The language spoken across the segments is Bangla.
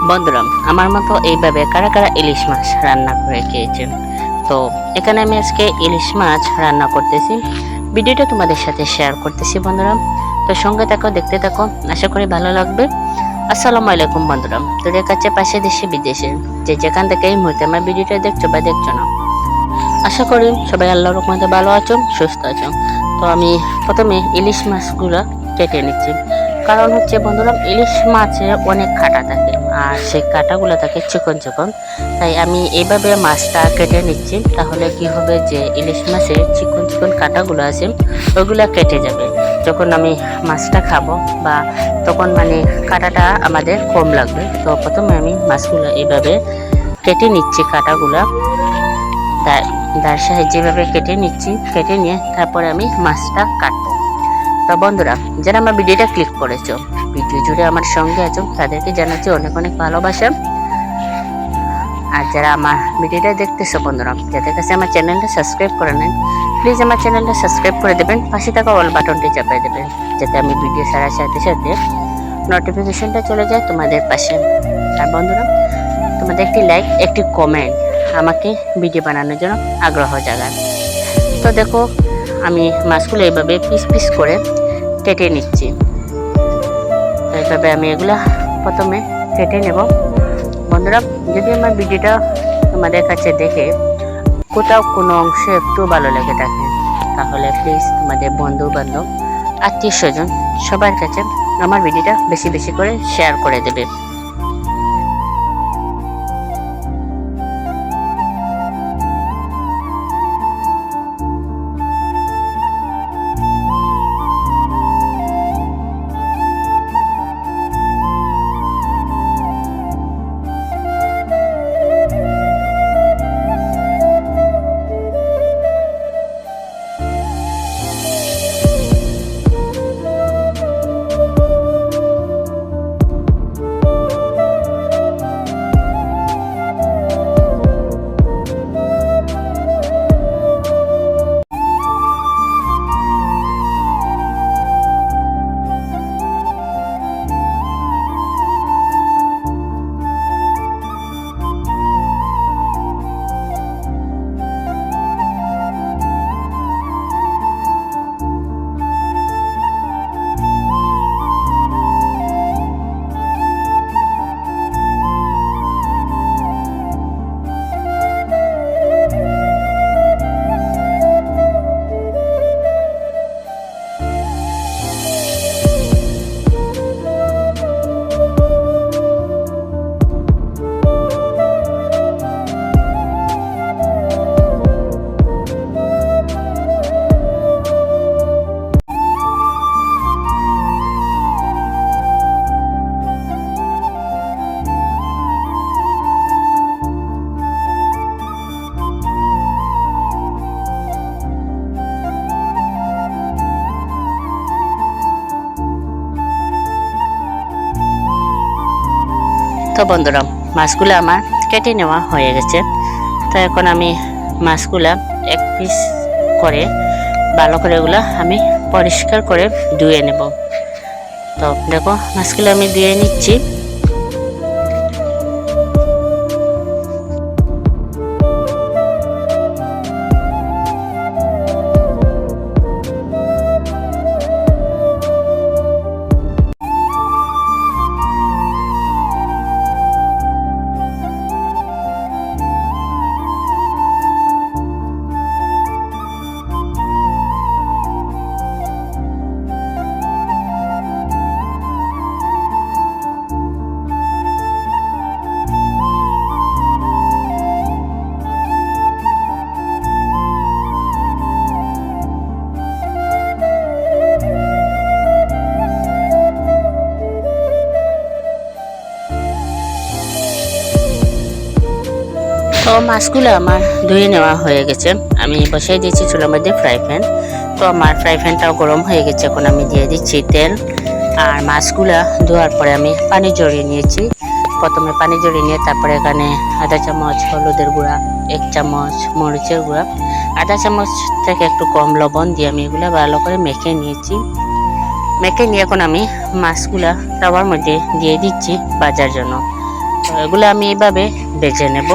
বন্ধুরা, আমার মতো এইভাবে কারা কারা ইলিশ মাছ রান্না করে খেয়েছেন? তো এখানে আমি আজকে ইলিশ মাছ রান্না করতেছি, ভিডিওটা তোমাদের সাথে শেয়ার করতেছি বন্ধুরা। তো সঙ্গে থাকো, দেখতে থাকো, আশা করি ভালো লাগবে। আসসালামু আলাইকুম বন্ধুরা, তোদের কাছে পাশে দেশে বিদেশে যে যেখান থেকে এই মুহূর্তে আমার ভিডিওটা দেখছো বা দেখছো না, আশা করি সবাই আল্লাহর রহমতে ভালো আছো, সুস্থ আছো। তো আমি প্রথমে ইলিশ মাছগুলো কেটে নিচ্ছি, কারণ হচ্ছে বন্ধুরা ইলিশ মাছে অনেক কাঁটা থাকে আর সেই কাঁটাগুলো থাকে চিকন চিকন। তাই আমি এইভাবে মাছটা কেটে নিচ্ছি, তাহলে কি হবে যে ইলিশ মাছের চিকন চিকন কাঁটাগুলো আছে ওইগুলো কেটে যাবে। যখন আমি মাছটা খাবো বা তখন মানে কাঁটাটা আমাদের কম লাগবে। তো প্রথমে আমি মাছগুলো এইভাবে কেটে নিচ্ছি, কাঁটাগুলো দার সাহায্যে যেভাবে কেটে নিচ্ছি, কেটে নিয়ে তারপরে আমি মাছটা কাটবো। তো বন্ধুরা, যারা আমার ভিডিওটা ক্লিক করেছো, ভিডিও জুড়ে আমার সঙ্গে আছো, তাদেরকে জানাচ্ছি অনেক অনেক ভালোবাসা। আর যারা আমার ভিডিওটা দেখতেছো বন্ধুরা, যাদের কাছে আমার চ্যানেলটা সাবস্ক্রাইব করে নেন, প্লিজ আমার চ্যানেলটা সাবস্ক্রাইব করে দেবেন, পাশে থাকা অল বাটনটি চাপিয়ে দেবেন, যাতে আমি ভিডিও ছাড়ার সাথে সাথে নোটিফিকেশনটা চলে যায় তোমাদের পাশে। আর বন্ধুরা, তোমাদের একটি লাইক, একটি কমেন্ট আমাকে ভিডিও বানানোর জন্য আগ্রহ জাগায়। তো দেখো, আমি মাছগুলো এইভাবে পিস পিস করে কেটে নিচ্ছি। তো এইভাবে আমি এগুলো প্রথমে কেটে নেব। বন্ধুরা, যদি আমার ভিডিওটা তোমাদের কাছে দেখে কোথাও কোনো অংশে একটু ভালো লেগে থাকে, তাহলে প্লিজ তোমাদের বন্ধু বান্ধব, আত্মীয় স্বজন সবার কাছে আমার ভিডিওটা বেশি বেশি করে শেয়ার করে দেবে। তো বন্ধুরা, মাছগুলো আমার কেটে নেওয়া হয়ে গেছে। তো এখন আমি মাছগুলা এক পিস করে ভালো করে এগুলো আমি পরিষ্কার করে ধুয়ে নেব। তো দেখো, মাছগুলো আমি ধুয়ে নিচ্ছি। তো মাছগুলো আমার ধুয়ে নেওয়া হয়ে গেছে। আমি বসাই দিয়েছি চুলার মধ্যে ফ্রাই প্যান। তো আমার ফ্রাই প্যানটাও গরম হয়ে গেছে। এখন আমি দিয়ে দিচ্ছি তেল। আর মাছগুলা ধোয়ার পরে আমি পানি জড়িয়ে নিয়েছি। প্রথমে পানি জড়িয়ে নিয়ে তারপরে এখানে আধা চামচ হলুদের গুঁড়া, 1 চামচ মরিচের গুঁড়া, আধা চামচ থেকে একটু কম লবণ দিয়ে আমি এগুলো ভালো করে মেখে নিয়েছি। মেখে নিয়ে এখন আমি মাছগুলা তাওয়ার মধ্যে দিয়ে দিচ্ছি ভাজার জন্য। তো এগুলো আমি এইভাবে ভেজে নেব।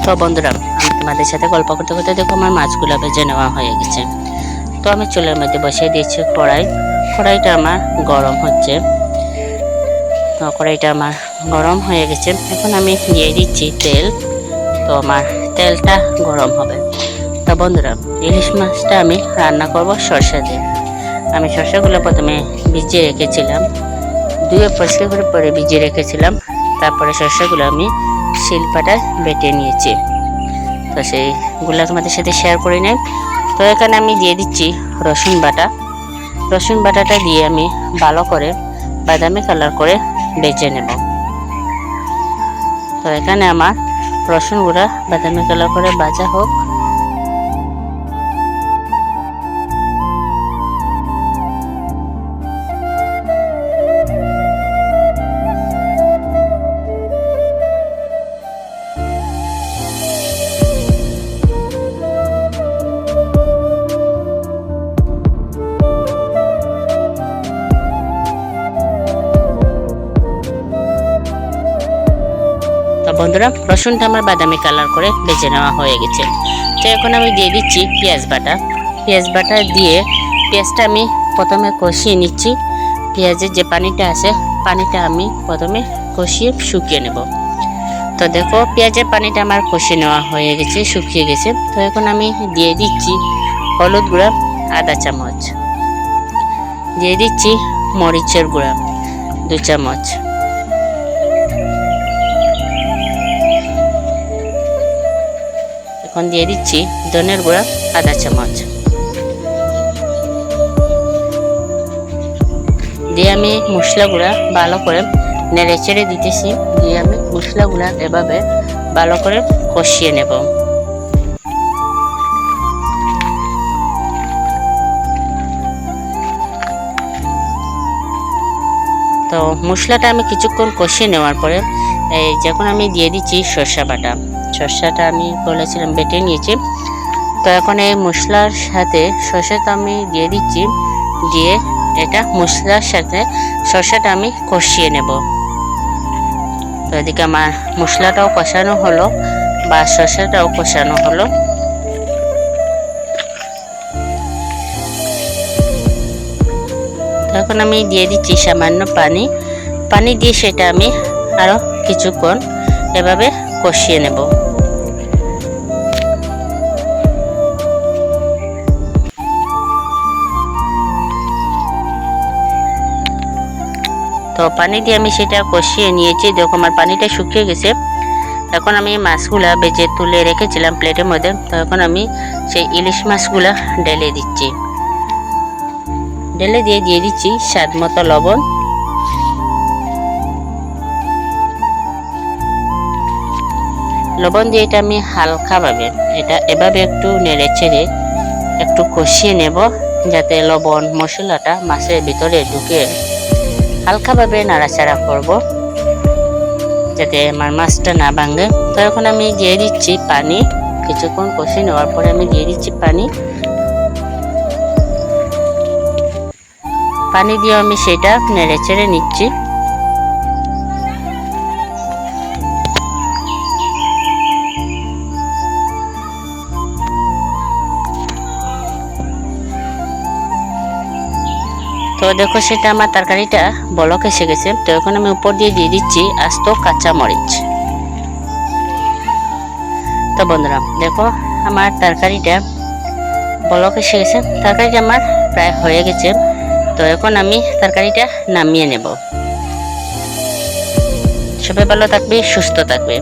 তো বন্ধুরা, আমি তোমাদের সাথে গল্প করতে করতে দেখো আমার মাছগুলো ভেজে নেওয়া হয়ে গেছে। তো আমি চুলের মধ্যে বসিয়ে দিয়েছি কড়াইটা আমার গরম হচ্ছে। তো কড়াইটা আমার গরম হয়ে গেছে, এখন আমি দিয়ে দিচ্ছি তেল। তো আমার তেলটা গরম হবে। তো বন্ধুরা, ইলিশ মাছটা আমি রান্না করব সরষে দিয়ে। আমি সরষেগুলো প্রথমে ভিজিয়ে রেখেছিলাম, ধুয়ে পরিষ্কার করে পরে ভিজিয়ে রেখেছিলাম। তারপরে সরষেগুলো আমি শিলপাটায় বেটে নিয়েছি। তো সেইগুলো তোমাদের সাথে শেয়ার করে নেই। তো এখানে আমি দিয়ে দিচ্ছি রসুন বাটা। রসুন বাটাটা দিয়ে আমি ভালো করে বাদামি কালার করে ভেজে নেব। তো এখানে আমার রসুনগুলো বাদামি কালার করে ভাজা হোক। বন্ধুরা, রসুনটা আমার বাদামি কালার করে ভেজে নেওয়া হয়ে গেছে। তো এখন আমি দিয়ে দিচ্ছি পেঁয়াজ বাটা। পেঁয়াজ বাটা দিয়ে পেঁয়াজটা আমি প্রথমে কষিয়ে নিচ্ছি। পেঁয়াজের যে পানিটা আছে, পানিটা আমি প্রথমে কষিয়ে শুকিয়ে নেব। তো দেখো, পেঁয়াজের পানিটা আমার কষিয়ে নেওয়া হয়ে গেছে, শুকিয়ে গেছে। তো এখন আমি দিয়ে দিচ্ছি হলুদ গুঁড়া আধা চামচ, দিয়ে দিচ্ছি মরিচের গুঁড়া 2 চামচ, এখন দিয়ে দিচ্ছি ধনের গুঁড়া আধা চামচ। দিয়ে আমি মশলাগুলা ভালো করে নেড়ে চেড়ে দিতেছি। দিয়ে আমি মশলাগুলা এভাবে ভালো করে কষিয়ে নেব। তো মশলাটা আমি কিছুক্ষণ কষিয়ে নেওয়ার পরে যখন আমি দিয়ে দিচ্ছি সরষা বাটা। সরষাটা আমি বলেছিলাম বেটে নিয়েছি। তো এখন এই মশলার সাথে সরষাটা আমি দিয়ে দিচ্ছি। দিয়ে এটা মশলার সাথে সরষাটা আমি কষিয়ে নেব। তো এদিকে আমার মশলাটাও কষানো হলো বা সরষাটাও কষানো হলো। এখন আমি দিয়ে দিচ্ছি সামান্য পানি দিয়ে সেটা আমি আরো কিছুক্ষণ এভাবে কষিয়ে নেব। তো পানি দিয়ে আমি সেটা কষিয়ে নিয়েছি। দেখো আমার পানিটা শুকিয়ে গেছে। এখন আমি মাছগুলা ভেজে তুলে রেখেছিলাম প্লেটের মধ্যে। তো এখন আমি সেই ইলিশ মাছগুলা ঢেলে দিচ্ছি। ঢেলে দিয়ে দিচ্ছি স্বাদ মতো লবণ। লবণ দিয়ে এটা আমি হালকাভাবে এটা এভাবে একটু নেড়ে চেড়ে একটু কষিয়ে নেব। যাতে লবণ মশলাটা মাছের ভিতরে ঢুকে হালকাভাবে নাড়াচাড়া করব যাতে আমার মাছটা না ভাঙে। তো এখন আমি দিয়ে দিচ্ছি পানি। কিছুক্ষণ কষে নেওয়ার পরে আমি দিয়ে দিচ্ছি পানি। পানি দিয়ে আমি সেটা নেড়ে চেড়ে নিচ্ছি। তো দেখো সেটা আমার তরকারিটা বলক এসে গেছে। তো এখন আমি উপর দিয়ে দিচ্ছি আস্ত কাঁচা মরিচ। তো বন্ধুরা দেখো আমার তরকারিটা বলক এসে গেছে, তরকারিটা আমার প্রায় হয়ে গেছে। তো এখন আমি তরকারিটা নামিয়ে নেব। সবাই ভালো থাকবে, সুস্থ থাকবে।